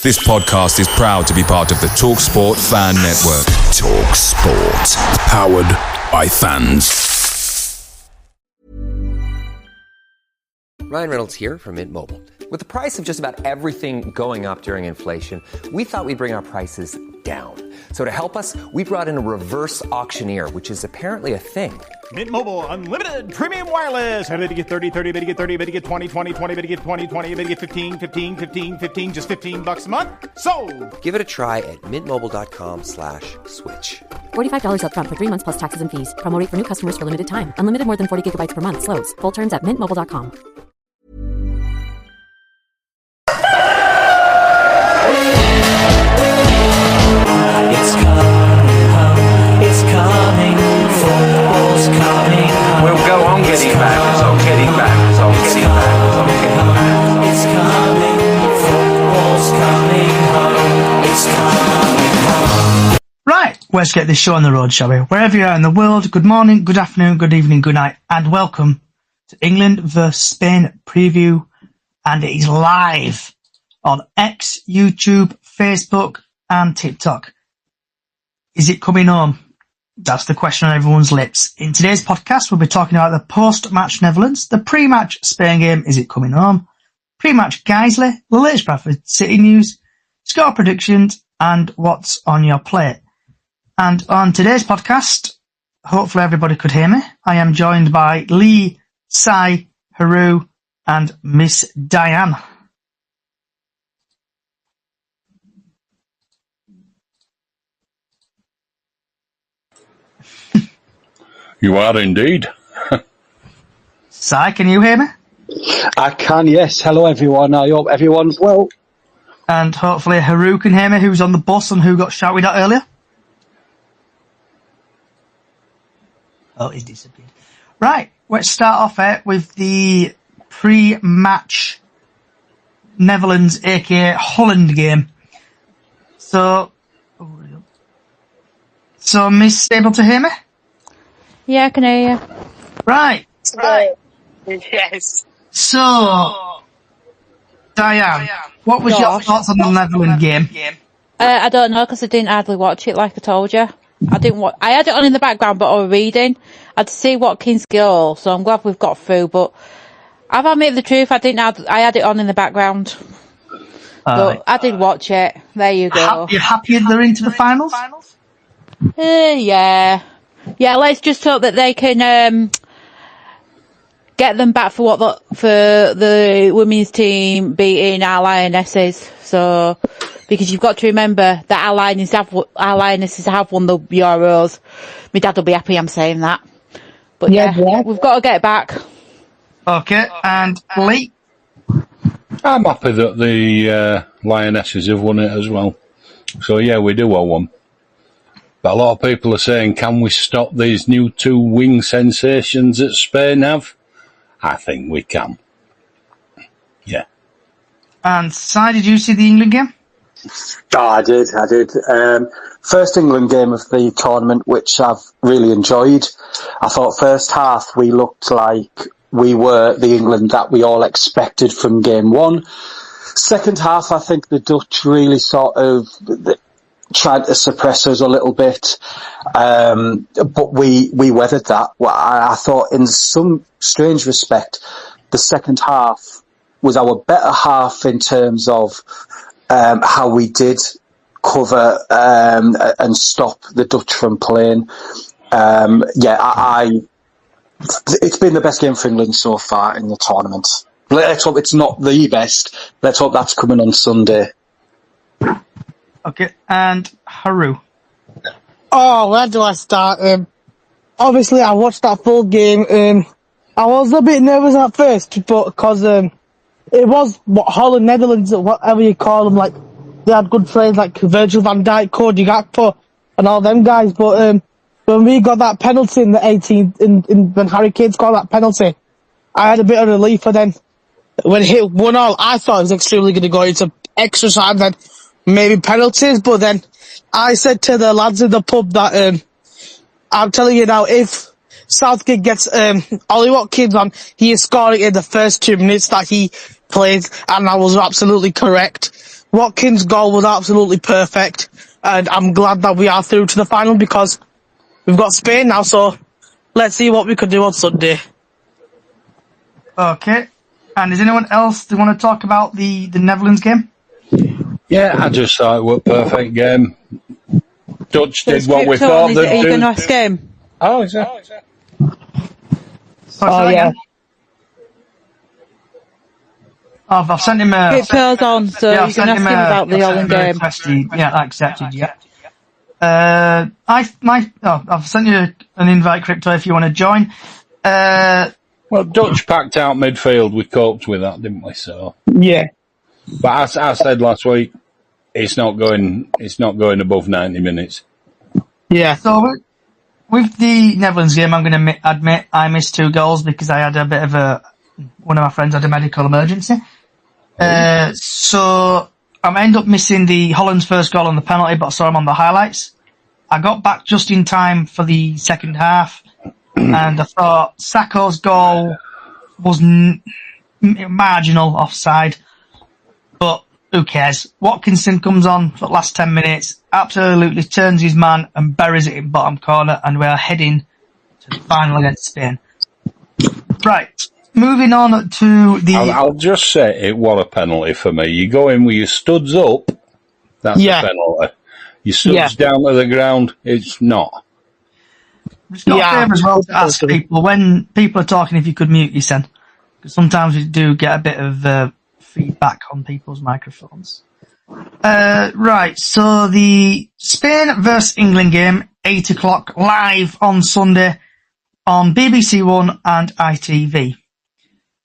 This podcast is proud to be part of the TalkSport Fan Network. TalkSport. Powered by fans. Ryan Reynolds here from Mint Mobile. With the price of just about everything going up during inflation, we thought we'd bring our prices down. So to help us, we brought in a reverse auctioneer, which is apparently a thing. Mint Mobile Unlimited Premium Wireless. How to get 30, 30, bit to get 30, bit to get 20, 20, 20, bit to get 20, 20, bit to get 15, 15, 15, 15, just $15 a month? Sold! Give it a try at mintmobile.com/switch. $45 up front for 3 months plus taxes and fees. Promo rate for new customers for limited time. Unlimited more than 40 gigabytes per month. Slows full terms at mintmobile.com. It's coming home, it's coming, football's coming home. We'll go on getting back, it's on getting back, it's on getting back, it's on getting back. It's coming, football's coming home, it's coming home. Right, let's get this show on the road, shall we? Wherever you are in the world, good morning, good afternoon, good evening, good night, and welcome to England vs Spain preview, and it is live on X, YouTube, Facebook, and TikTok. Is it coming home? That's the question on everyone's lips. In today's podcast, we'll be talking about the post-match Netherlands, the pre-match Spain game, is it coming home? Pre-match Guiseley, the latest Bradford City news, score predictions, and what's on your plate. And on today's podcast, hopefully everybody could hear me, I am joined by Lee, Sai, Haru, and Miss Diane. You are indeed. Sai, can you hear me? I can, yes. Hello, everyone. I hope everyone's well. And hopefully Haru can hear me, who's on the bus and who got shouted at earlier. Oh, he's disappeared. Right, let's start off with the pre-match Netherlands, aka Holland game. So, Miss, able to hear me? Yeah, I can hear you. Right. Yes. So, Diane, what was your thoughts on the Netherlands game? I don't know, because I didn't hardly watch it, like I told you. I had it on in the background, but I was reading. I had to see Watkins' goal, so I'm glad we've got through, but I've admitted the truth, I had it on in the background. But I did watch it. There you go. You're happy they're into the finals? Yeah. Yeah, let's just hope that they can get them back for the women's team beating our Lionesses. So, because you've got to remember that our Lionesses have won the Euros. My dad will be happy I'm saying that. But yeah, we've got to get back. Okay, and Lee? I'm happy that the Lionesses have won it as well. So yeah, we do owe them. But a lot of people are saying, can we stop these new two wing sensations that Spain have? I think we can. Yeah. And Si, did you see the England game? Oh, I did. First England game of the tournament, which I've really enjoyed. I thought first half we looked like we were the England that we all expected from game one. Second half, I think the Dutch really sort of tried to suppress us a little bit, but we weathered that. Well, I thought in some strange respect, the second half was our better half in terms of how we did cover and stop the Dutch from playing. It's been the best game for England so far in the tournament. Let's hope it's not the best. Let's hope that's coming on Sunday. Okay, and Haru. Oh, where do I start? Obviously, I watched that full game. I was a bit nervous at first, but because it was Holland, Netherlands, whatever you call them. Like they had good players like Virgil van Dijk, Cody Gakpo, and all them guys. But when we got that penalty in the 18th, when Harry Kane scored that penalty, I had a bit of relief. And then when it hit 1-1, I thought it was extremely going to go into extra time, then maybe penalties. But then I said to the lads in the pub that I'm telling you now, if Southgate gets Ollie Watkins on, he is scoring in the first 2 minutes that he played, and I was absolutely correct. Watkins' goal was absolutely perfect, and I'm glad that we are through to the final because we've got Spain now, so let's see what we could do on Sunday. Okay. And is anyone else that want to talk about the Netherlands game? Yeah, I just thought it was a perfect game. Dutch did what we thought they'd do. Are you going to ask him? Oh, is it? Sorry, yeah. I've sent him a... It goes on, so you can ask him about the Holland game. Yeah, accepted, yeah. I've sent you an invite, Crypto, if you want to join. Well, Dutch packed out midfield. We coped with that, didn't we? So yeah. But as I said last week, it's not going above 90 minutes. Yeah. So with the Netherlands game, I'm going to admit I missed 2 goals because I had a bit of one of my friends had a medical emergency. So I ended up missing the Holland's first goal on the penalty, but I saw him on the highlights. I got back just in time for the second half, and I thought Sacco's goal was marginal offside, but who cares? Watkinson comes on for the last 10 minutes, absolutely turns his man and buries it in bottom corner, and we are heading to the final against Spain. Right. Moving on to the... I'll just say it was a penalty for me. You go in with your studs up, that's a penalty. Your studs down to the ground, it's not. It's not fair as well to ask people, when people are talking, if you could mute your son. Because sometimes we do get a bit of feedback on people's microphones. Right, so the Spain versus England game, 8 o'clock, live on Sunday on BBC One and ITV.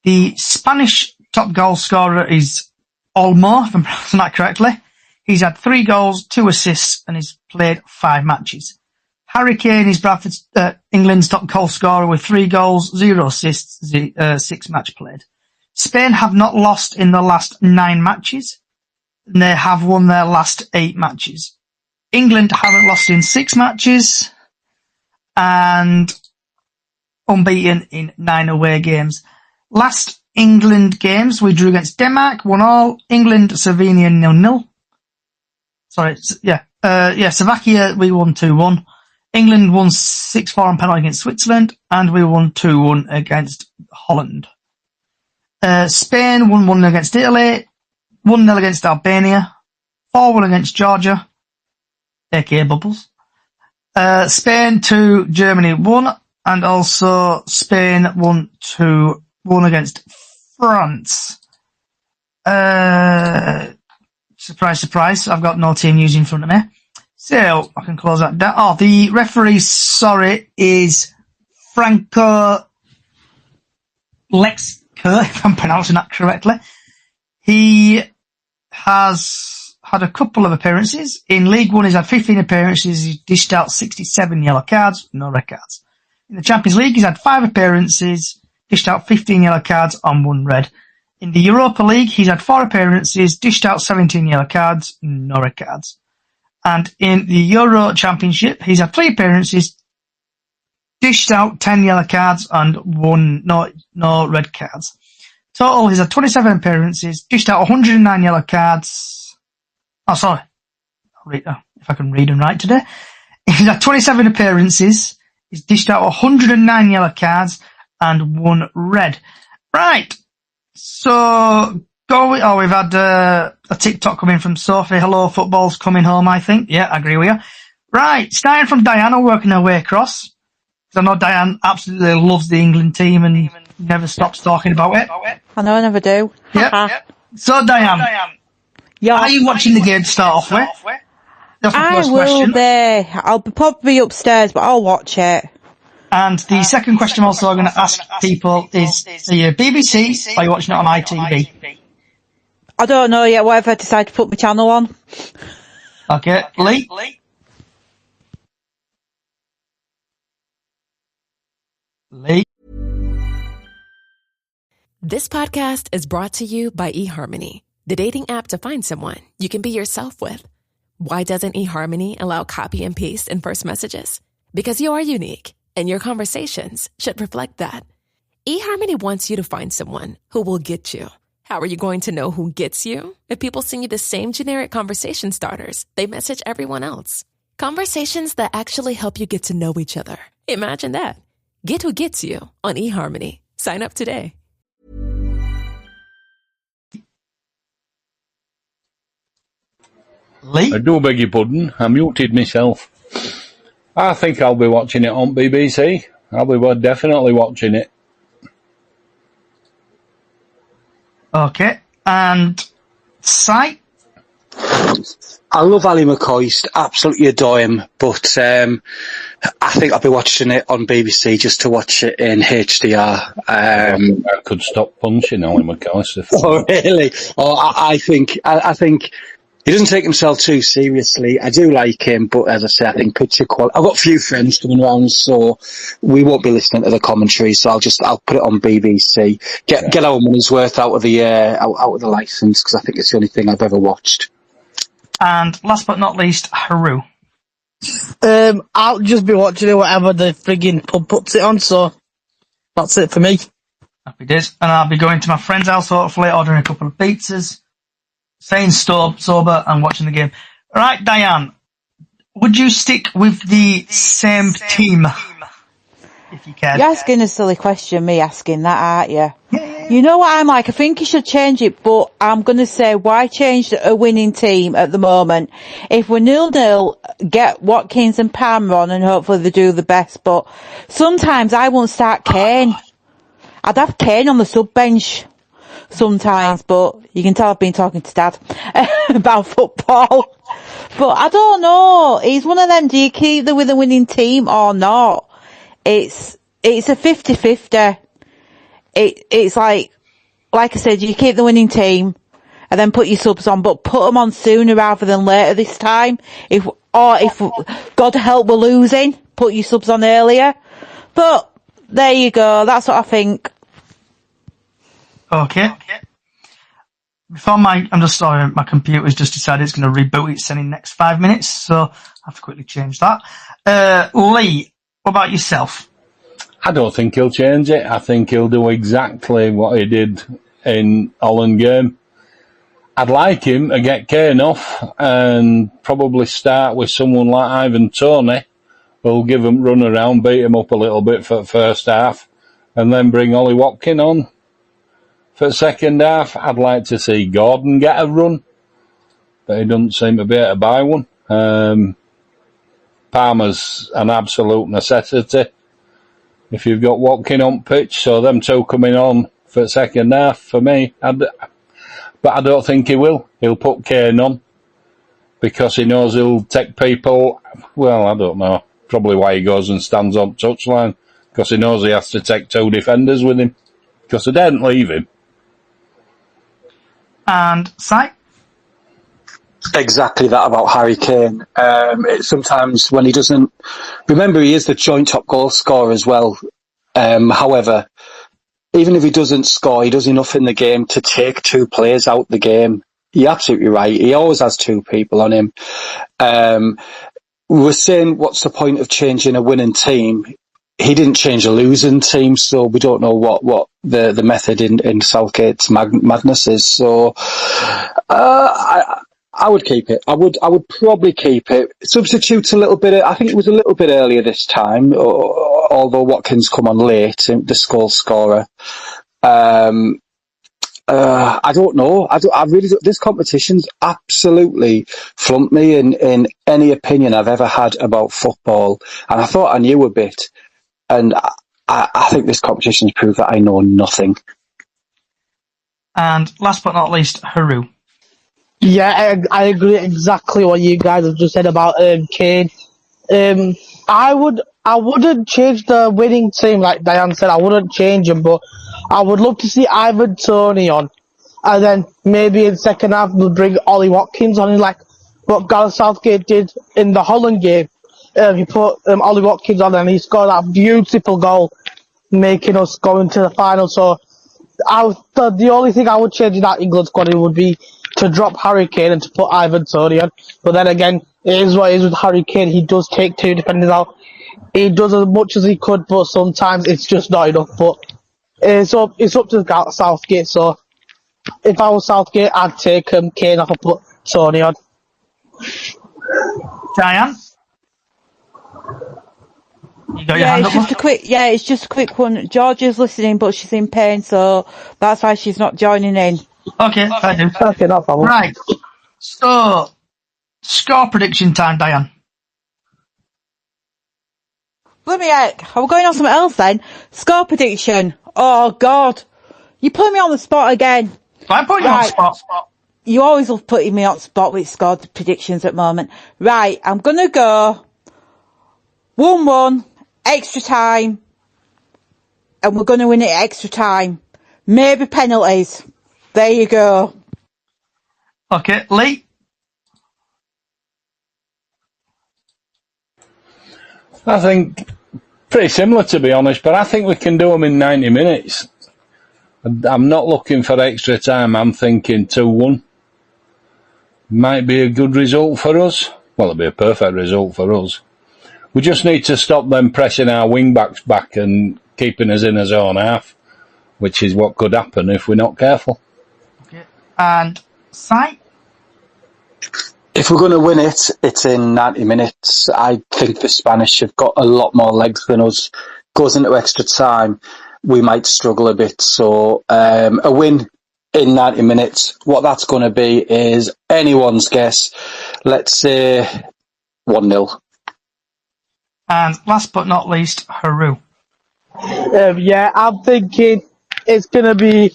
The Spanish top goal scorer is Olmo, if I'm pronouncing that correctly. He's had 3 goals, 2 assists, and he's played 5 matches. Harry Kane is Bradford, England's top goal scorer with 3 goals, 0 assists, 6 matches played. Spain have not lost in the last 9 matches, and they have won their last 8 matches. England haven't lost in 6 matches, and unbeaten in 9 away games. Last England games, we drew against Denmark, 1-1. England, Slovenia, 0-0. Sorry, Slovakia, we won 2-1. England won 6-4 on penalty against Switzerland, and we won 2-1 against Holland. Spain won 1-0 against Italy, 1-0 against Albania, 4-1 against Georgia, aka Bubbles. Spain 2, Germany 1, and also Spain won 2-1 against France. Surprise, surprise, I've got no team news in front of me. So, I can close that down. Oh, the referee, is Franco Lexker, if I'm pronouncing that correctly. He has had a couple of appearances. In League One, he's had 15 appearances. He's dished out 67 yellow cards, no red cards. In the Champions League, he's had 5 appearances, dished out 15 yellow cards on 1 red. In the Europa League, he's had 4 appearances, dished out 17 yellow cards, no red cards. And in the Euro Championship, he's had 3 appearances, dished out 10 yellow cards and 1 no red cards. Total, he's had 27 appearances, dished out 109 yellow cards. Oh, sorry. If I can read them right today. He's had 27 appearances, he's dished out 109 yellow cards and 1 red. Right. So, we've had a TikTok coming from Sophie. Hello, football's coming home, I think. Yeah, I agree with you. Right, starting from Diana, working her way across. Because I know Diane absolutely loves the England team and never stops talking about it. I know, I never do. Yep. So, Diane, are you watching the game to start off with? That's my first question. I'll probably be upstairs, but I'll watch it. And the second question also I'm going to ask people is, are you BBC or are you watching it on ITV? I don't know yet, whatever I decide to put my channel on. Okay, Lee? Lee? This podcast is brought to you by eHarmony, the dating app to find someone you can be yourself with. Why doesn't eHarmony allow copy and paste in first messages? Because you are unique, and your conversations should reflect that. eHarmony wants you to find someone who will get you. How are you going to know who gets you? If people send you the same generic conversation starters, they message everyone else. Conversations that actually help you get to know each other. Imagine that. Get who gets you on eHarmony. Sign up today. Lee? I do beg your pardon. I muted myself. I think I'll be watching it on BBC. I'll be definitely watching it. Okay. And Si? I love Ali McCoy, absolutely adore him, but I think I'll be watching it on BBC just to watch it in HDR. I could stop punching Ali McCoy. Oh, really? Oh, I think he doesn't take himself too seriously. I do like him, but as I say, I think picture quality. I've got a few friends coming around, so we won't be listening to the commentary. So I'll put it on BBC. Get our money's worth out of the license, because I think it's the only thing I've ever watched. And last but not least, Haru. I'll just be watching it whatever the frigging pub puts it on, so that's it for me. Happy days. And I'll be going to my friend's house, hopefully, ordering a couple of pizzas, staying sober and watching the game. Right, Diane, would you stick with the same team, if you can? You're asking a silly question, me asking that, aren't you? You know what I'm like? I think you should change it, but I'm going to say, why change a winning team at the moment? If we're 0-0, get Watkins and Palmer on and hopefully they do the best. But sometimes I won't start Kane. I'd have Kane on the sub-bench sometimes, but you can tell I've been talking to Dad about football. But I don't know. He's one of them, do you keep them with a winning team or not? It's a 50-50. It's like I said, you keep the winning team and then put your subs on, but put them on sooner rather than later this time. If God help we're losing, put your subs on earlier. But there you go. That's what I think. Okay. Before my computer's just decided it's going to reboot its in the next 5 minutes, so I have to quickly change that. Lee, what about yourself? I don't think he'll change it. I think he'll do exactly what he did in Holland game. I'd like him to get Kane off and probably start with someone like Ivan Toney, who'll give him run around, beat him up a little bit for the first half, and then bring Ollie Watkins on for the second half. I'd like to see Gordon get a run, but he doesn't seem to be able to buy one. Palmer's an absolute necessity if you've got Watkins on pitch, so them two coming on for the second half for me. But I don't think he will. He'll put Kane on because he knows he'll take people. Well, I don't know. Probably why he goes and stands on touchline, because he knows he has to take two defenders with him, because they didn't leave him. And Si? Exactly that about Harry Kane. Sometimes when he doesn't... Remember, he is the joint top goal scorer as well. However, even if he doesn't score, he does enough in the game to take two players out the game. You're absolutely right. He always has two people on him. We're saying, what's the point of changing a winning team? He didn't change a losing team, so we don't know what the method in Southgate's madness is. So I would keep it. I would probably keep it. Substitute a little bit. I think it was a little bit earlier this time, although Watkins come on late, the goal scorer. I don't know. I really don't. This competition's absolutely flunked me in any opinion I've ever had about football. And I thought I knew a bit. And I think this competition's proved that I know nothing. And last but not least, Haru. Yeah, I agree exactly what you guys have just said about Kane. I wouldn't change the winning team like Diane said. I wouldn't change him, but I would love to see Ivan Toney on, and then maybe in second half we'll bring Ollie Watkins on, like what Gareth Southgate did in the Holland game. He put Ollie Watkins on and he scored that beautiful goal, making us go into the final. So the only thing I would change in that England squad would be to drop Harry Kane and to put Ivan Toney on. But then again, it is what it is with Harry Kane. He does take two defenders out. He does as much as he could, but sometimes it's just not enough. But it's up to Southgate. So if I was Southgate, I'd take Kane off and put Tony on. Diane? You got your Yeah, hand it's up, just love? a quick. Yeah, it's just a quick one. Georgia's listening, but she's in pain, so that's why she's not joining in. Okay, fair dues. Okay, no problem. Right. So, score prediction time, Diane. Bloody heck, are we going on something else then? Score prediction. Oh God, you put me on the spot again. I put you on the spot. You always love putting me on the spot with score predictions at the moment. Right, I'm gonna go 1-1, extra time, and we're gonna win it extra time. Maybe penalties. There you go. Okay, Lee? I think pretty similar, to be honest, but I think we can do them in 90 minutes. I'm not looking for extra time. I'm thinking 2-1. Might be a good result for us. Well, it'll be a perfect result for us. We just need to stop them pressing our wing-backs back and keeping us in a zone half, which is what could happen if we're not careful. Okay. And Si? If we're going to win it, it's in 90 minutes. I think the Spanish have got a lot more legs than us. Goes into extra time, we might struggle a bit. So a win in 90 minutes, what that's going to be is anyone's guess. Let's say 1-0. And last but not least, Haru. Yeah, I'm thinking it's going to be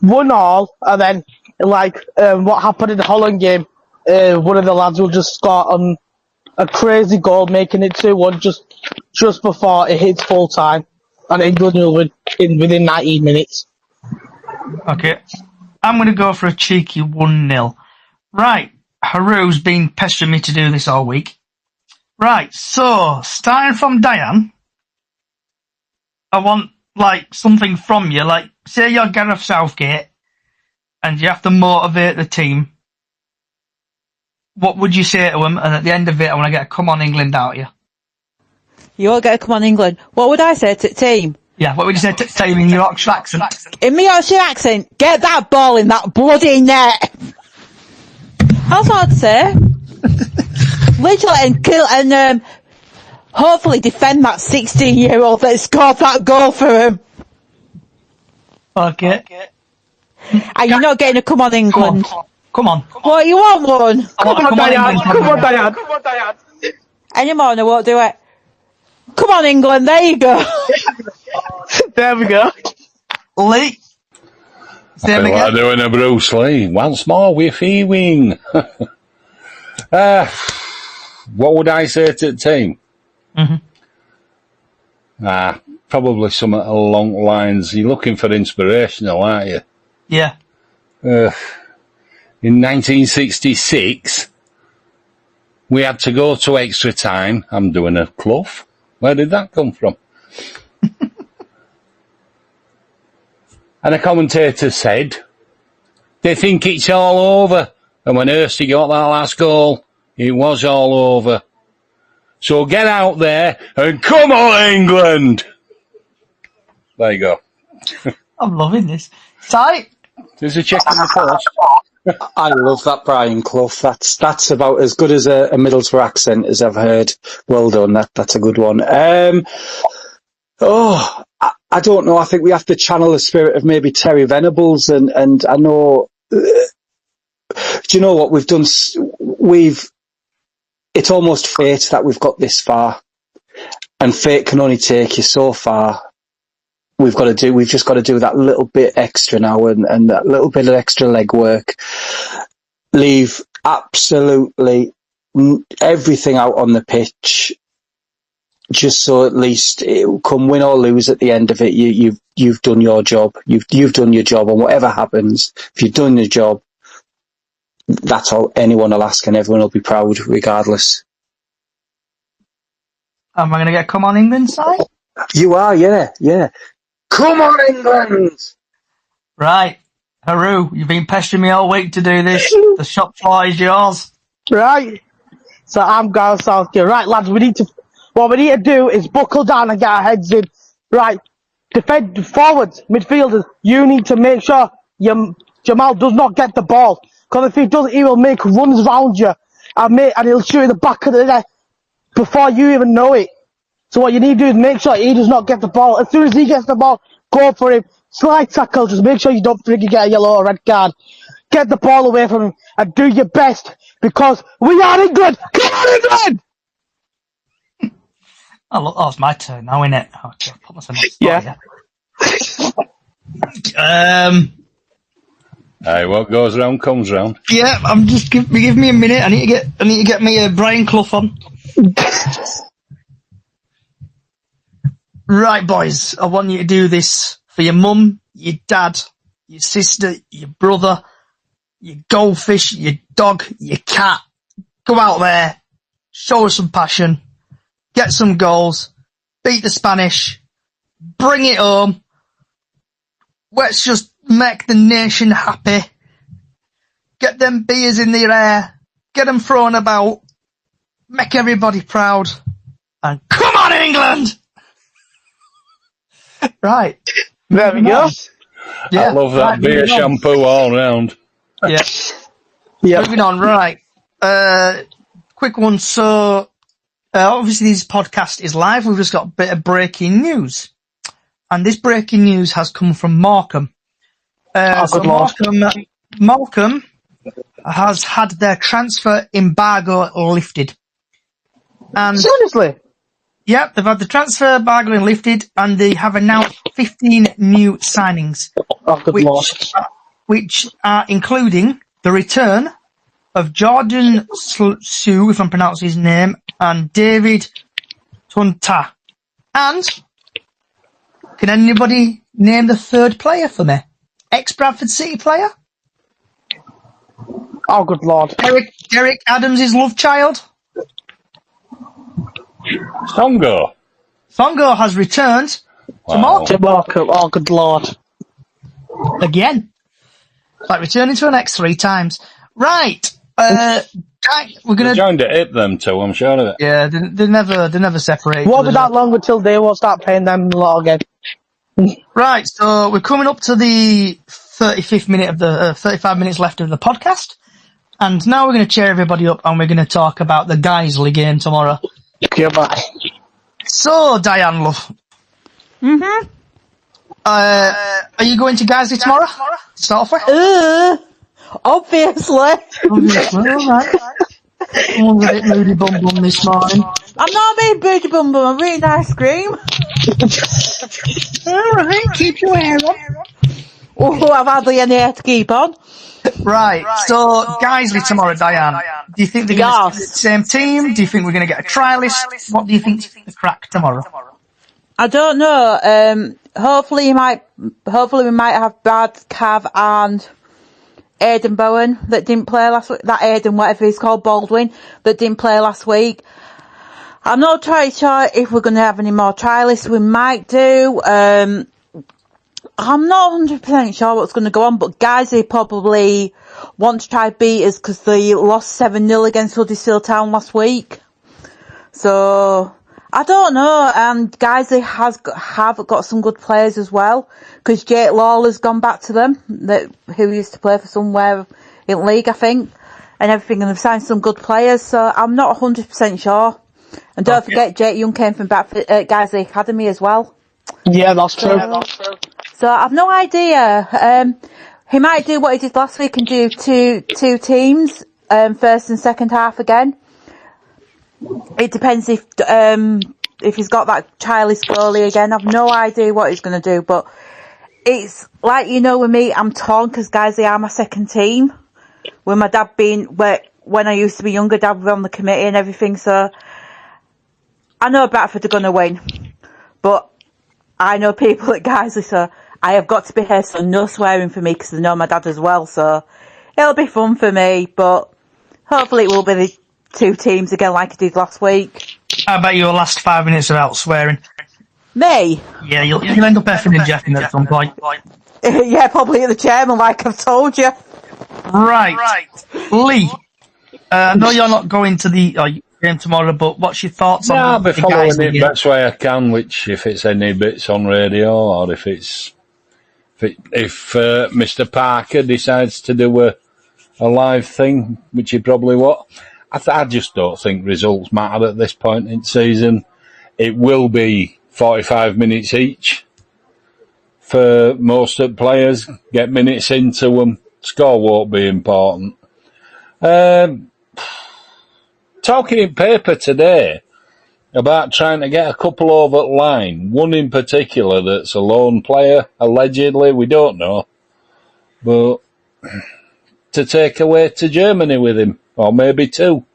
1-1, and then, like, what happened in the Holland game, one of the lads will just score a crazy goal, making it 2-1 just before it hits full time, and England will win within 90 minutes. Okay. I'm going to go for a cheeky 1-0. Right. Haru's been pestering me to do this all week. Right, so, starting from Diane, I want, like, something from you. Like, say you're Gareth Southgate, and you have to motivate the team. What would you say to them? And at the end of it, I want to get a come on England out of you. You all get a come on England. What would I say to the team? Yeah, what would you say to the team in your Yorkshire accent? In my Yorkshire accent, get that ball in that bloody net. That's what I'd say. Literally, and kill, and hopefully defend that 16-year-old that scored that goal for him. Okay. And you're not getting a come on England. Come on. What, you want one? Come on, Diane. Any more and I won't do it. Come on, England, there you go. There we go. Lee? I feel like doing a Bruce Lee. Once more, we're feeling. What would I say to the team? Probably something along the lines, you're looking for inspirational, aren't you? Yeah. In 1966, we had to go to extra time. I'm doing a Clough. Where did that come from? And a commentator said, they think it's all over. And when Hursty got that last goal, it was all over. So get out there and come on, England! There you go. I'm loving this. Si? There's a check in the post. I love that Brian Clough. That's about as good as a Middlesbrough accent as I've heard. Well done. That's a good one. I don't know. I think we have to channel the spirit of maybe Terry Venables, and I know. Do you know what we've done? It's almost fate that we've got this far, and fate can only take you so far. We've just got to do that little bit extra now, and that little bit of extra legwork. Leave absolutely everything out on the pitch, just so at least it will come win or lose at the end of it. You've done your job. You've done your job, and whatever happens, if you've done your job, that's all anyone will ask, and everyone will be proud regardless. Am I going to get come on England, Si? You are, yeah. Come on, England! Right. Haru, you've been pestering me all week to do this. The shop floor is yours. Right. So I'm Gareth Southgate. Right, lads, what we need to do is buckle down and get our heads in. Right. Defend forwards, midfielders, you need to make sure you Jamal does not get the ball. Because if he does, he will make runs round you. And he'll shoot in the back of the net before you even know it. So what you need to do is make sure he does not get the ball. As soon as he gets the ball, go for him. Slide tackle, just make sure you don't think you get a yellow or red card. Get the ball away from him and do your best because we are England! Come on, England! Oh, look, it's my turn now, innit? Oh, okay, put myself on the spot, Hey, what goes round comes round. Yeah, I'm just give me a minute. I need to get me Brian Clough on. Right, boys. I want you to do this for your mum, your dad, your sister, your brother, your goldfish, your dog, your cat. Go out there, show us some passion, get some goals, beat the Spanish, bring it home. Let's just make the nation happy. Get them beers in the air, get them thrown about, make everybody proud, and come on, England! Right. There we go. I love that beer shampoo all round. Yeah. Moving on, right. Quick one. So, obviously this podcast is live. We've just got a bit of breaking news. And this breaking news has come from Morecambe. Morecambe has had their transfer embargo lifted. And seriously? Yep, they've had the transfer embargo lifted, and they have announced 15 new signings, which are including the return of Jordan Sue, if I'm pronouncing his name, and David Tunta. And can anybody name the third player for me? Ex-Bradford City player? Oh, good Lord. Derek Adams' love child? Songo has returned to Morecambe. Oh, good Lord. Again. Like returning to an X 3 times. Right. We're gonna. They joined it, them two, I'm sure of it. Yeah, they never separate. Won't be that long until they will start paying them a lot again. Right, so we're coming up to the 35 minutes left of the podcast. And now we're going to cheer everybody up and we're going to talk about the Guiseley game tomorrow. Goodbye. So, Diane, love. Mm-hmm. Are you going to Guiseley tomorrow? Start off with? Obviously. All right. I'm a bit moody bum bum this morning. I'm not being moody bum bum, I'm eating ice cream. Alright, keep your hair on. Oh, I've hardly any hair to keep on. Right, so Guiseley tomorrow, Diane. Do you think they're going to be the same team? Do you think we're going to get a trialist? What do you think's the crack tomorrow? I don't know. Hopefully we might have Brad, Cav and Aidan Bowen that didn't play last week. That Aidan, whatever he's called, Baldwin, that didn't play last week. I'm not totally sure if we're going to have any more trialists. We might do. I'm not 100% sure what's going to go on, but guys, they probably want to try beat us because they lost 7-0 against Huddersfield Town last week. So, I don't know. And guys, they have got some good players as well because Jake Lawler's gone back to them, who used to play for somewhere in league, I think, and everything. And they've signed some good players, so I'm not 100% sure. And don't forget, Jake Young came from Bradford, Guiseley Academy as well. Yeah, that's true. So I've no idea. He might do what he did last week and do two teams, first and second half again. It depends if he's got that childish goalie again. I've no idea what he's going to do, but it's like, with me, I'm torn because guys, they are my second team. With my dad when I used to be younger, dad was on the committee and everything, so I know Bradford are going to win, but I know people at Guiseley, so I have got to be here, so no swearing for me because I know my dad as well, so it'll be fun for me, but hopefully it will be the two teams again like I did last week. I bet you'll last 5 minutes without swearing. Me? Yeah, you'll end up effing and jeffing at some point. Yeah, probably at the chairman like I've told you. Right. Lee, I know you're not going to the game tomorrow, but what's your thoughts on I'll be the following Guiseley it game? best way I can, which if it's any bits on radio or if it's If Mr. Parker decides to do a live thing, which he probably will, I just don't think results matter at this point in the season. It will be 45 minutes each for most of the players. Get minutes into them. Score won't be important. Talking in paper today about trying to get a couple over the line. One in particular that's a lone player, allegedly, we don't know. But to take away to Germany with him, or maybe two.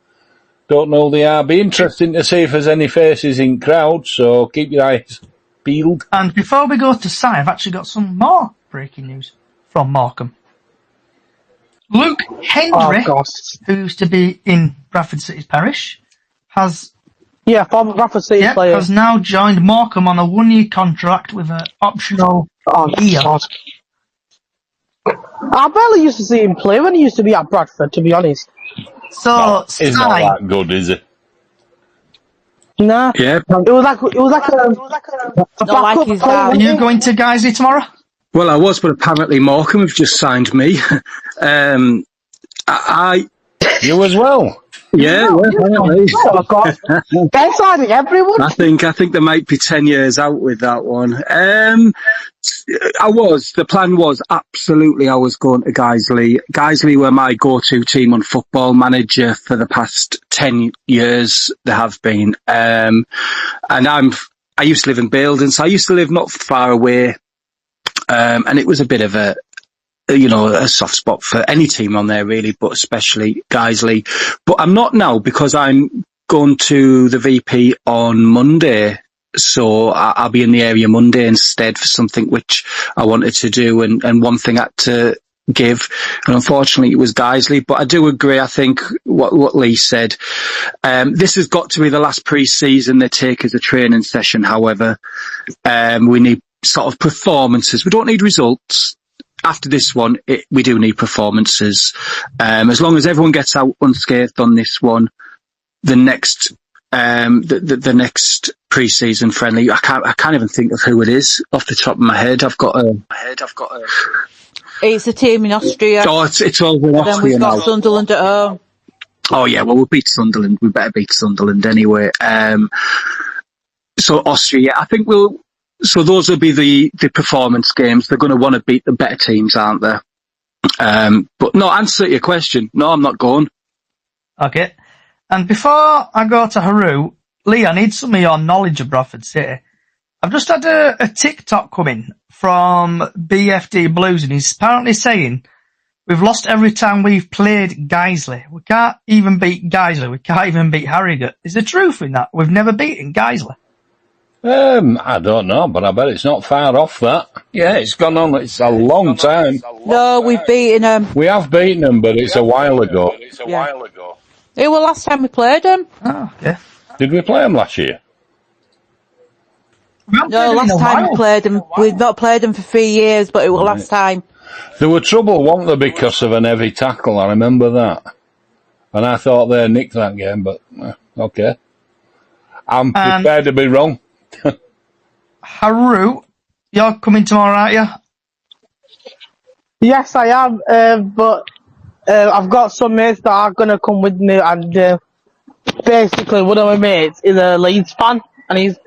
Don't know who they are. Be interesting to see if there's any faces in crowd, so keep your eyes peeled. And before we go to Si, I've actually got some more breaking news from Morecambe. Luke Hendry, who used to be in Bradford City's parish, has former Bradford City player, has now joined Morecambe on a 1-year contract with an optional year. God. I barely used to see him play when he used to be at Bradford, to be honest. So he's not that good, is he? Nah. Yeah. It was like a Not like his dad. Are you going to Guiseley tomorrow? Well, I was, but apparently Morecambe have just signed me. You as well? Yeah, apparently. Oh God! They're signing everyone. I think they might be 10 years out with that one. The plan was absolutely I was going to Guiseley. Guiseley were my go-to team on Football Manager for the past 10 years. They have been. And I used to live in Baildon, so I used to live not far away. And it was a bit of a soft spot for any team on there really, but especially Guiseley. But I'm not now because I'm going to the VP on Monday. So I'll be in the area Monday instead for something which I wanted to do and one thing I had to give. And unfortunately it was Guiseley, but I do agree. I think what Lee said, this has got to be the last pre-season they take as a training session. However, we need sort of performances. We don't need results. After this one, we do need performances. As long as everyone gets out unscathed on this one, the next pre-season friendly, I can't even think of who it is off the top of my head. I've got a. It's a team in Austria. Oh, it's all in Austria. Then we've got now. Sunderland at home. Oh yeah, well we'll beat Sunderland. We better beat Sunderland anyway. So Austria, I think we'll. So those will be the performance games. They're going to want to beat the better teams, aren't they? But no, answer your question. No, I'm not going. Okay. And before I go to Haru, Lee, I need some of your knowledge of Bradford City. I've just had a TikTok come in from BFD Blues, and he's apparently saying we've lost every time we've played Guiseley. We can't even beat Guiseley. We can't even beat Harrogate. Is there truth in that? We've never beaten Guiseley. I don't know, but I bet it's not far off that. Yeah, it's gone on. It's a long time. No, we've beaten them. We have beaten them, but it's a while ago. It was last time we played them. Oh, yeah. Did we play them last year? No, last time we played them. We've not played them for 3 years, but it was last time. There were trouble, wasn't there, because of an heavy tackle. I remember that. And I thought they nicked that game, but okay. I'm prepared to be wrong. Haru, you're coming tomorrow, aren't you? Yes, I am. But I've got some mates that are gonna come with me, and basically one of my mates is a Leeds fan, and he's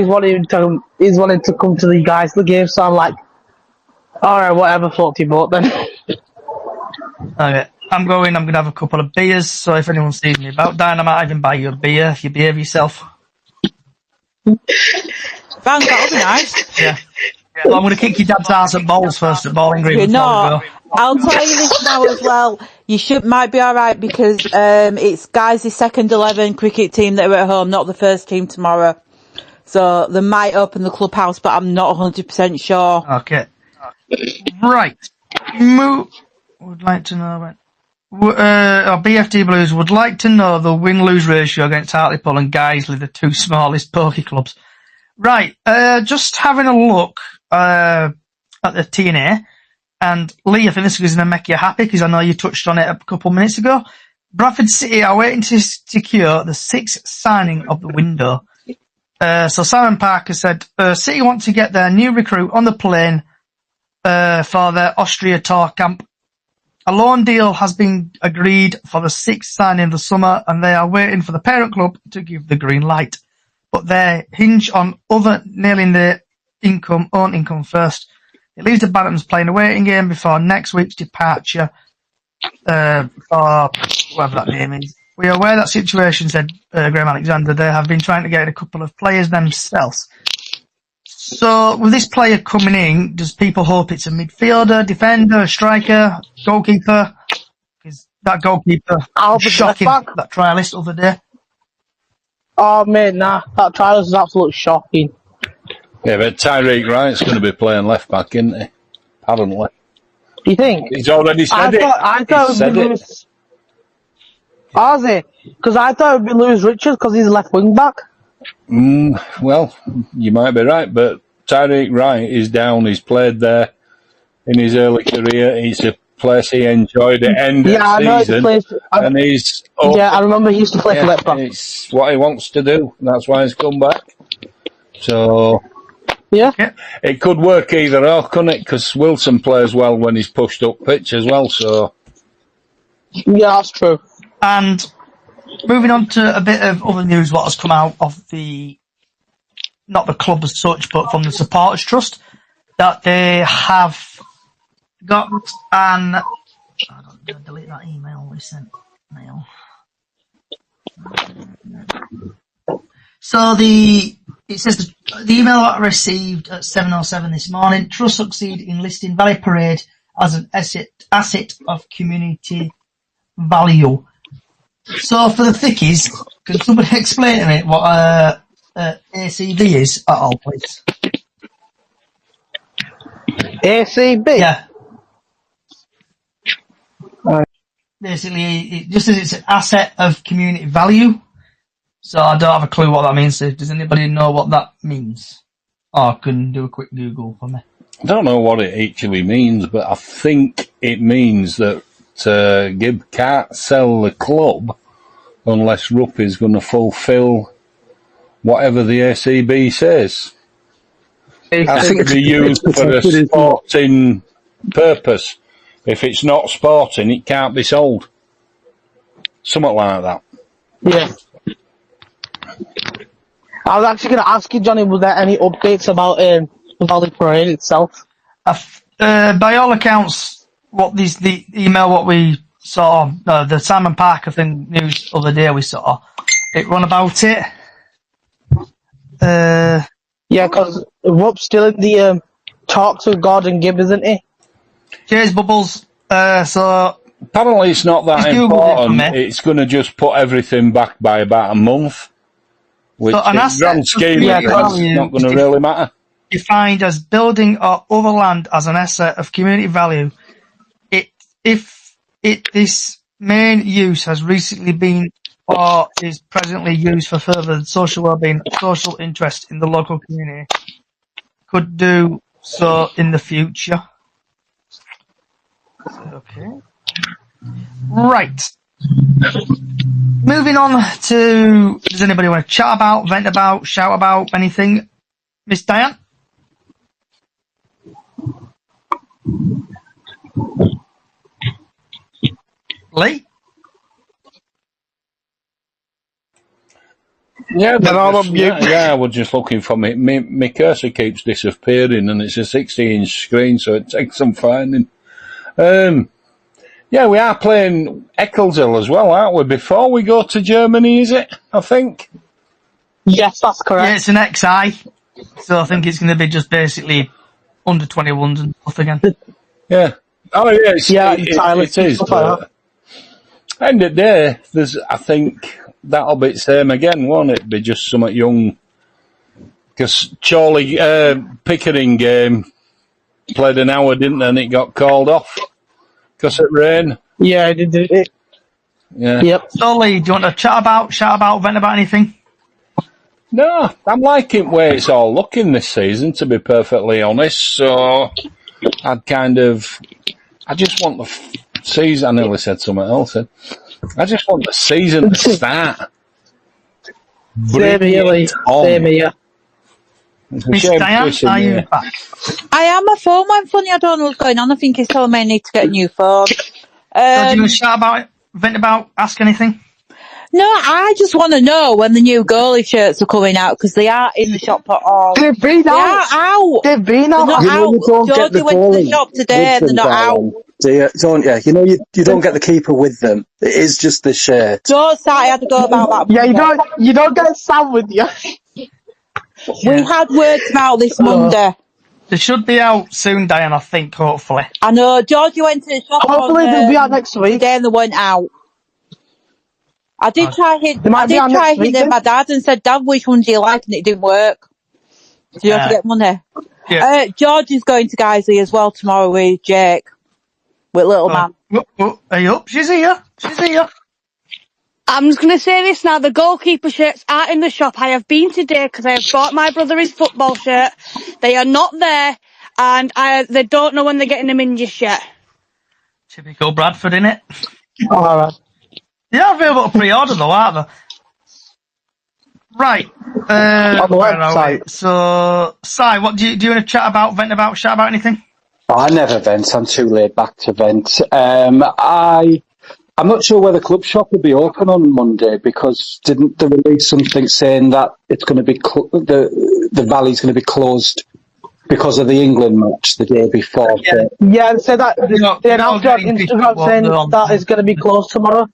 wanting to come to the Guiseley game. So I'm like, all right, whatever, float your boat then. Okay, I'm going to have a couple of beers. So if anyone sees me about dying, I might even buy you a beer if you behave yourself. Thanks, that'll be nice. Yeah. Well, I'm going to kick your dad's ass at balls first at Bowling Green. You're not. I'll tell you this now as well. You might be alright because it's Guiseley's second 11 cricket team that are at home, not the first team tomorrow. So they might open the clubhouse, but I'm not 100% sure. Okay. Right. Would like to know our BFD Blues would like to know the win-lose ratio against Hartlepool and Guiseley, the two smallest poker clubs. Right. Just having a look at the TNA, and Lee, I think this is going to make you happy because I know you touched on it a couple of minutes ago. Bradford City are waiting to secure the 6th signing of the window. So Simon Parker said, City want to get their new recruit on the plane for their Austria tour camp. A loan deal has been agreed for the 6th signing of the summer, and they are waiting for the parent club to give the green light. But they hinge on other nailing their own income first. It leaves the Bantams playing a waiting game before next week's departure for whatever that name is. We are aware of that situation, said Graham Alexander. They have been trying to get a couple of players themselves. So, with this player coming in, does people hope it's a midfielder, defender, striker, goalkeeper? Because that goalkeeper was shocking, that trialist the other day. Oh, mate, nah. That trialist is absolutely shocking. Yeah, but Tyreek Wright's going to be playing left back, isn't he? Apparently. You think? He's already said it. I thought it would be Lewis. Has he? Because I thought it would be Lewis Richards because he's left wing back. Well, you might be right, but Tyreek Wright is down. He's played there in his early career. It's a place he enjoyed at end of season. And he's I remember he used to play for left back. It's what he wants to do. That's why he's come back. So, yeah, it could work either or, couldn't it? Because Wilson plays well when he's pushed up pitch as well. So, yeah, that's true. And moving on to a bit of other news, what has come out of not the club as such, but from the Supporters Trust, that they have got an... I'm going to delete that email we sent. Mail. So it says the email that I received at 7:07 this morning, Trust succeed in listing Valley Parade as an asset of community value. So for the thickies, can somebody explain to me what ACV is at all, please? ACB? Yeah. Basically, it just says it's an asset of community value. So I don't have a clue what that means. So does anybody know what that means? Or can do a quick Google for me. I don't know what it actually means, but I think it means that Gibb can't sell the club unless Rupp is going to fulfil whatever the ACB says. It has to be used for a sporting purpose. If it's not sporting, it can't be sold. Something like that. Yeah. I was actually going to ask you, Johnny, was there any updates about the Valley Parade itself? By all accounts, the email what we saw, the Simon Parker thing news other day we saw, it run about it. Yeah, because Rupp's still in the talks with Gordon Gibb, isn't he? Cheers, Bubbles. So apparently it's not that important. It's going to just put everything back by about a month, which in grand scheme of things is not going to really matter. Defined as building or other land as an asset of community value. This main use has recently been or is presently used for further social well-being, social interest in the local community, could do so in the future. Okay. Right. Moving on to, does anybody want to chat about, vent about, shout about anything? Miss Diane? Lee? Yeah, we're just looking for me. My cursor keeps disappearing, and it's a 60-inch screen, so it takes some finding. Yeah, we are playing Eccleshill as well, aren't we? Before we go to Germany, is it? I think. Yes, that's correct. Yeah, it's an XI, so I think it's going to be just basically under 21s and stuff again. Yeah. Oh, yeah, it is. But end of the day, I think that'll be the same again, won't it? Be just somewhat young. Because Charlie Pickering game played an hour, didn't they? And it got called off because it rained. Yeah, it did. Yeah. Yep. So, Lee, do you want to shout about, vent about anything? No, I'm liking where it's all looking this season, to be perfectly honest. So, I just want the season. I nearly said something else. I just want the season to start. Same here, Lee. Same here. It's a Miss shame Diane, Chris in are you there. back? I am. My phone went funny. I don't know what's going on. I think he's telling me I need to get a new phone. So do you want to shout about it, vent about, ask anything? No, I just want to know when the new goalie shirts are coming out because they are in the shop at all. They've been They out. are out. They've been They're out. not You know out. you don't get the Georgie went to the goalie shop today with and they're them, not out. Diane. Don't you? You know you don't get the keeper with them. It is just the shirt. Don't start. I had to go about that. Yeah, Monday. you don't get Sam with you. We had words about this Monday. They should be out soon, Diane, I think, hopefully. I know. Georgie went to the shop Hopefully on, they'll be out next week. today and they went out. I did try They might be out next week, hitting then. my dad and said, Dad, which one do you like? And it didn't work. So you have to get money. Yeah. George is going to Guiseley as well tomorrow with Jake. With little man. Are you up? She's here. She's here. I'm just going to say this now. The goalkeeper shirts are in the shop. I have been today because I have bought my brother his football shirt. They are not there, and they don't know when they're getting them in just yet. Typical Bradford, innit? All right. They are available to pre-order, though, aren't they? Right. On the website. So, Si, what do you want to chat about, vent about, shout about anything? I never vent. I'm too laid back to vent. I'm not sure whether Club Shop will be open on Monday because didn't they release something saying that it's going to be the Valley's going to be closed because of the England match the day before? Yeah, they said that they announced on Instagram saying that is going to be closed tomorrow.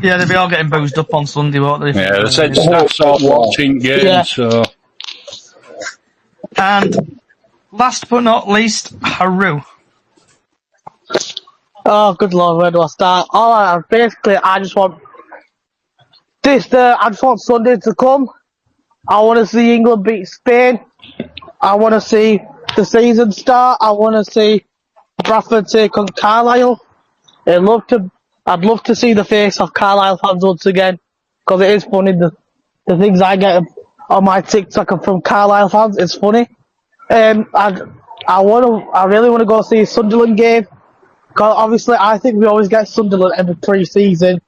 Yeah, they'll be all getting boozed up on Sunday, won't they? Yeah, they said staff's not watching games, so... And last but not least, Haru. Oh, good lord, where do I start? Basically, I just want Sunday to come. I want to see England beat Spain. I want to see the season start. I want to see Bradford take on Carlisle. I'd love to see the face of Carlisle fans once again, because it is funny, the things I get on my TikTok are from Carlisle fans. It's funny. I really want to go see a Sunderland game, because obviously I think we always get Sunderland every pre-season.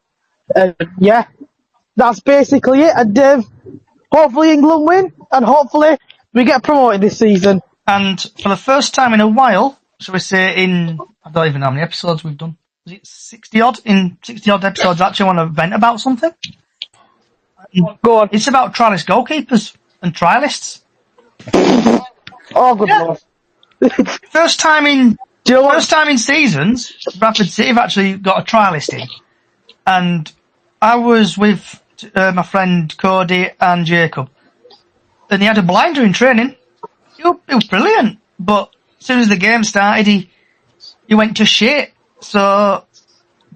Yeah, that's basically it. And hopefully England win, and hopefully we get promoted this season. And for the first time in a while, shall we say I don't even know how many episodes we've done. Is it 60 odd? In 60 odd episodes, I actually want to vent about something. Go on. It's about trialist goalkeepers and trialists. Oh, good lord. First time in seasons, Bradford City have actually got a trialist in. And I was with my friend Cody and Jacob. And he had a blinder in training. It was brilliant. But as soon as the game started, he went to shit. So,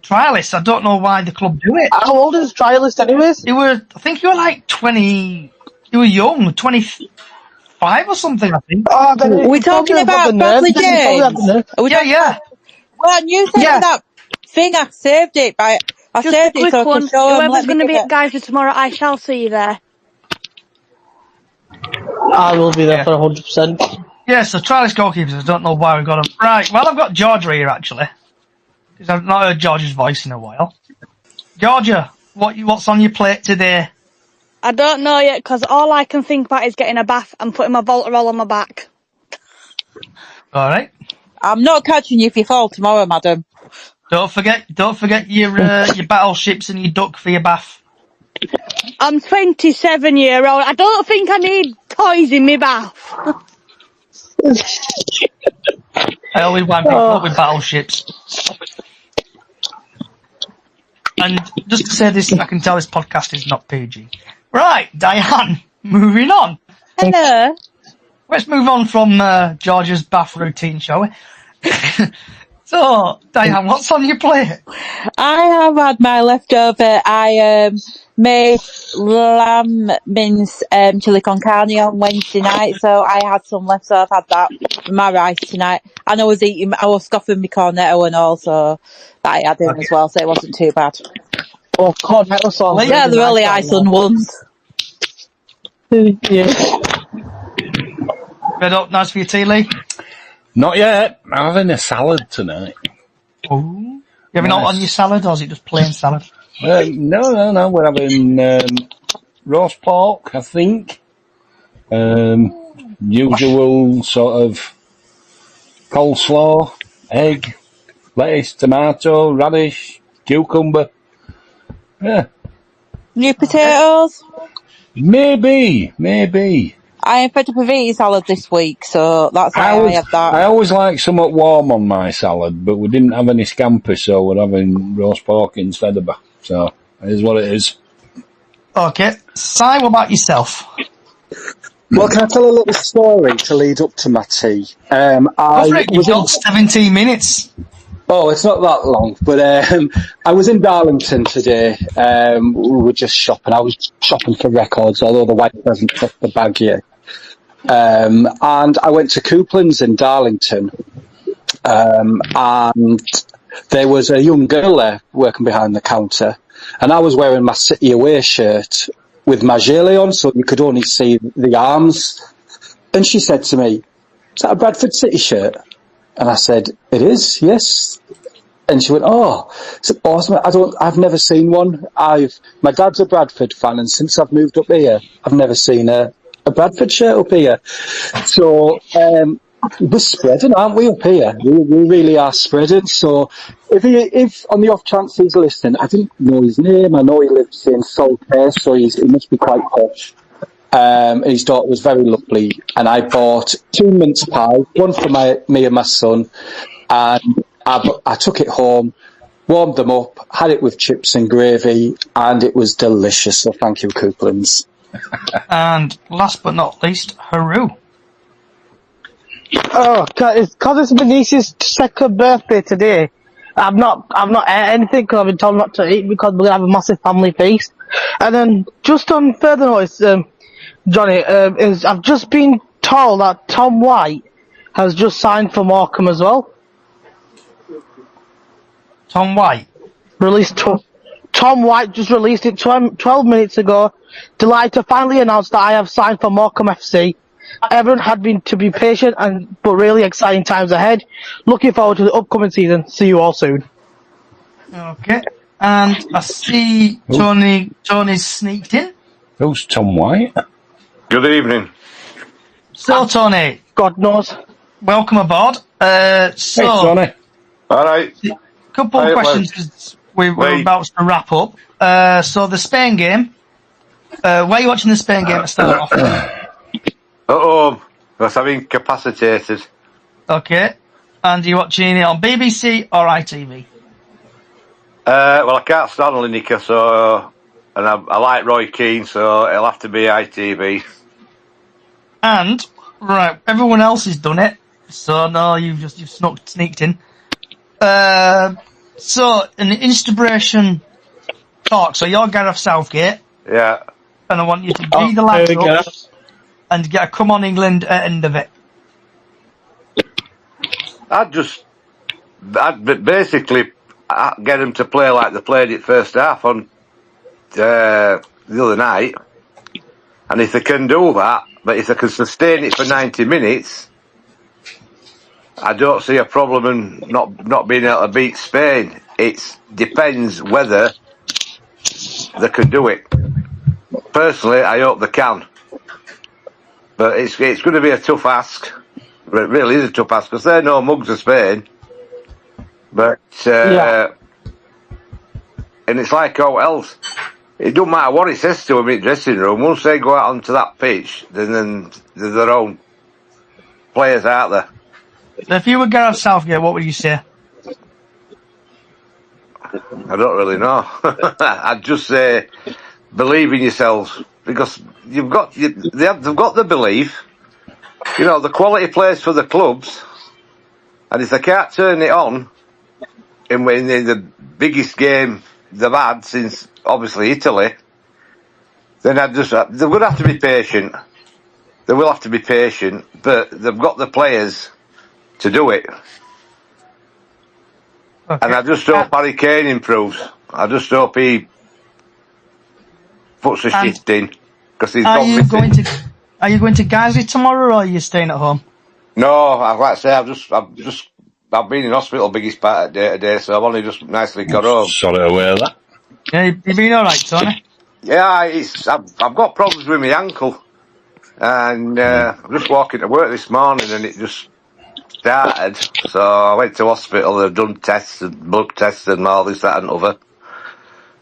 trialists, I don't know why the club do it. How old is trialist anyways? I think you were like 20, you were young, 25 or something, I think. Oh, are we talking about Bradley James? Yeah. Well, you said that thing, I saved it. I Just saved a it quick so I one. could show him. Whoever's going to be at Guiseley tomorrow, I shall see you there. I will be there for 100%. Yeah, so trialist goalkeepers, I don't know why we got them. Right, well, I've got Georgia here, actually. Because I've not heard Georgia's voice in a while. Georgia, what's on your plate today? I don't know yet, because all I can think about is getting a bath and putting my Voltarol on my back. All right. I'm not catching you if you fall tomorrow, madam. Don't forget your battleships and your duck for your bath. I'm 27-year-old. I don't think I need toys in my bath. I always wind people up with battleships. And just to say this, I can tell this podcast is not PG. Right, Diane, moving on. Hello. Let's move on from Georgia's bath routine, shall we? So, Diane, what's on your plate? I have had my leftover. I made lamb mince chili con carne on Wednesday night, so I had some left, so I've had that with my rice tonight. And I was scoffing my cornetto and all, so that I had in as well, so it wasn't too bad. Oh, cornetto sauce. Yeah, they're only Iceland ones. Yeah. Read up, nice for your tea, Lee? Not yet. I'm having a salad tonight. Oh. You having all on your salad, or is it just plain salad? No. We're having roast pork, I think. Usual sort of coleslaw, egg, lettuce, tomato, radish, cucumber. Yeah. New potatoes? Maybe. I am fed up of eating salad this week, so that's why I had that. I always like somewhat warm on my salad, but we didn't have any scampi, so we're having roast pork instead of that. So, it is what it is. Okay. Si, what about yourself? Well, can I tell a little story to lead up to my tea? You've got 17 minutes. Oh, it's not that long, but I was in Darlington today. We were just shopping. I was shopping for records, although the wife hasn't took the bag yet. And I went to Coupland's in Darlington, and there was a young girl there working behind the counter, and I was wearing my City Away shirt with my gilet on, so you could only see the arms. And she said to me, "Is that a Bradford City shirt?" And I said, "It is, yes." And she went, "Oh, it's awesome. I've never seen one. My dad's a Bradford fan, and since I've moved up here, I've never seen a Bradford shirt up here." So, we're spreading, aren't we, up here? We really are spreading. So, if on the off chance he's listening, I didn't know his name. I know he lives in Saltaire, so he must be quite posh. His daughter was very lovely, and I bought 2 mince pies, one for me and my son, and I took it home, warmed them up, had it with chips and gravy, and it was delicious. So thank you, Coupland's. And last but not least, Haru. Oh, because it's my niece's second birthday today. I've not ate anything because I've been told not to eat because we're going to have a massive family feast. And then, just on further notice, Johnny, I've just been told that Tom White has just signed for Morecambe as well. Tom White? Tom White just released it 12 minutes ago. Delighted to finally announce that I have signed for Morecambe FC. Everyone had been to be patient, but really exciting times ahead. Looking forward to the upcoming season. See you all soon. Okay. And I see Tony's sneaked in. Who's Tom White? Good evening. So, Tony. God knows. Welcome aboard. Hey, Tony. All right. Couple of questions because we're about to wrap up. So, the Spain game. Where are you watching the Spain game to start off? At home. I was having incapacitated. Okay. And are you watching it on BBC or ITV? Well, I can't stand Lineker, and I like Roy Keane, so it'll have to be ITV. And, right, everyone else has done it, so no, you've sneaked in. So, an inspiration talk, so you're Gareth Southgate. Yeah. And I want you to G the lads up and get a Come On England at the end of it. I'd basically get them to play like they played it first half on the other night. And if they can do that, but if they can sustain it for 90 minutes, I don't see a problem in not being able to beat Spain. It depends whether they can do it. Personally, I hope they can. But it's going to be a tough ask. It really is a tough ask because they're no mugs of Spain. But and it's like all else. It don't matter what it says to them in the dressing room. Once they go out onto that pitch, then they're their own players out there. So if you were Gareth Southgate, what would you say? I don't really know. I'd just say believe in yourselves because they've got the belief. You know, the quality plays for the clubs, and if they can't turn it on in the biggest game they've had since obviously Italy, then they're going to have to be patient. They will have to be patient, but they've got the players to do it. Okay. And I just hope Harry Kane improves. I just hope he puts a shift in because he's got missing. Are you going to Gazi tomorrow, or are you staying at home? No, like I say, I've been in hospital biggest part of the day today, so I've only just nicely got home. Sorry to wear that. Yeah, you been all right, Tony? Yeah, I've got problems with my ankle, and I'm just walking to work this morning, and it just started. So I went to hospital. They've done tests and blood tests and all this, that, and other,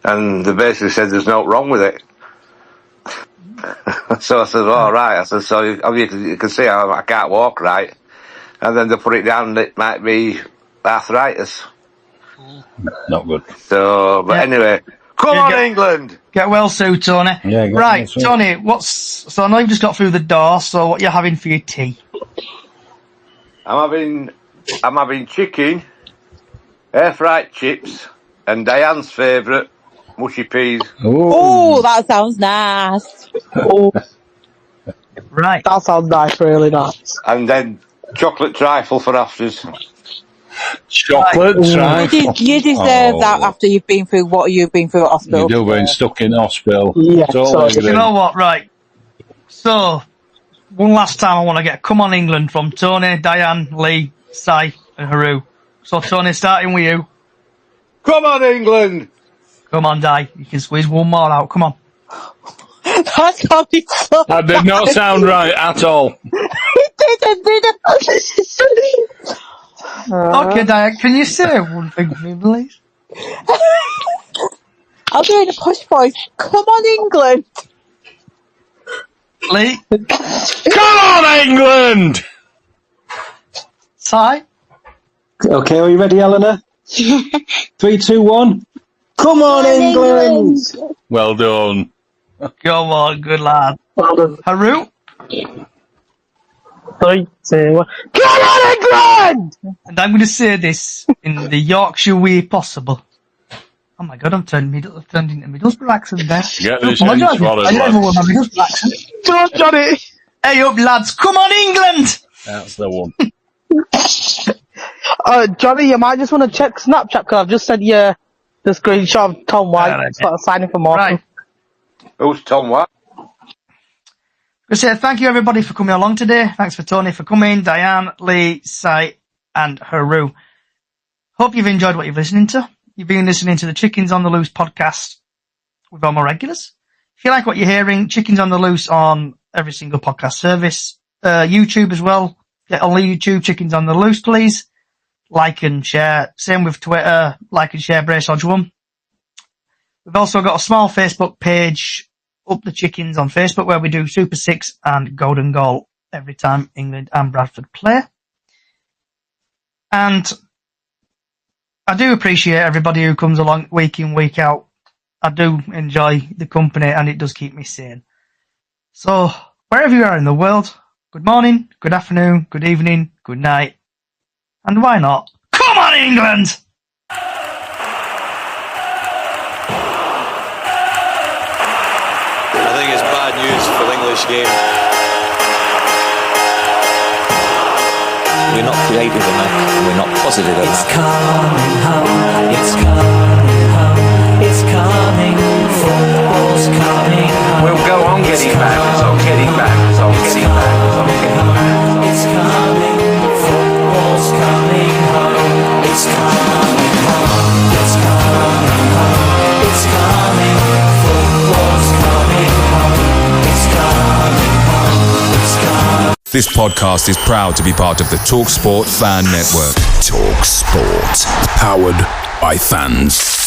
and they basically said there's no wrong with it. So I said, all right. I said, so you can see I can't walk right, and then they put it down that it might be arthritis. Not good. So, but anyway, come on, England! Get well soon, Tony. Yeah, right, Tony. So I know you've just got through the door. So what you having for your tea? I'm having chicken, air fried chips, and Diane's favourite, mushy peas. Oh, that sounds nice. Oh, right. That sounds nice, really nice. And then chocolate trifle for afters. Chocolate trifle. You deserve that after you've been through what you've been through at hospital. You do being stuck in hospital. Yeah, you know what? Right. So, one last time I want to get Come On England from Tony, Diane, Lee, Si, and Haru. So, Tony, starting with you. Come on, England! Come on, Di. You can squeeze one more out. Come on. That sounded so That did not sound right at all. It didn't. Okay, Diane, can you say one thing for me, please? I'll do it in a posh voice. Come on, England! Lee? Come on, England! Si? Okay, are you ready, Eleanor? 3, 2, 1. Come on, England! Well done. Come on, good lad. Well done. Haru? 3, 2, 1. Come on, England! And I'm going to say this in the Yorkshire way possible. Oh my God, I've turned into Middlesbrough accent there. Get this I in swallowed, never wore my Middlesbrough accent. Come on, Johnny! Hey up, lads, come on, England! That's the one. Johnny, you might just want to check Snapchat because I've just sent you the screenshot of Tom White started signing for Morton. Right. Who's Tom White? I say thank you everybody for coming along today. Thanks for Tony for coming, Diane, Lee, Si, and Haru. Hope you've enjoyed what you've listening to. You've been listening to the Chickens on the Loose podcast with all my regulars. If you like what you're hearing, Chickens on the Loose on every single podcast service, YouTube as well. Get on YouTube, Chickens on the Loose, please. Like and share. Same with Twitter. Like and share Brace Odge One. We've also got a small Facebook page, Up the Chickens on Facebook, where we do Super Six and Golden Goal every time England and Bradford play. And I do appreciate everybody who comes along week in, week out. I do enjoy the company and it does keep me sane. So, wherever you are in the world, good morning, good afternoon, good evening, good night, and why not? Come on, England! I think it's bad news for the English game. We're not creative enough, we're not positive enough. It's coming home, it's coming home, it's coming, football's coming home. We'll go on getting back, it's on getting back, it's on getting back, it's on getting back. It's coming, football's coming home, it's coming home, it's coming home, it's coming, football's coming home, it's coming home, it's coming. This podcast is proud to be part of the TalkSport Fan Network. TalkSport. Powered by fans.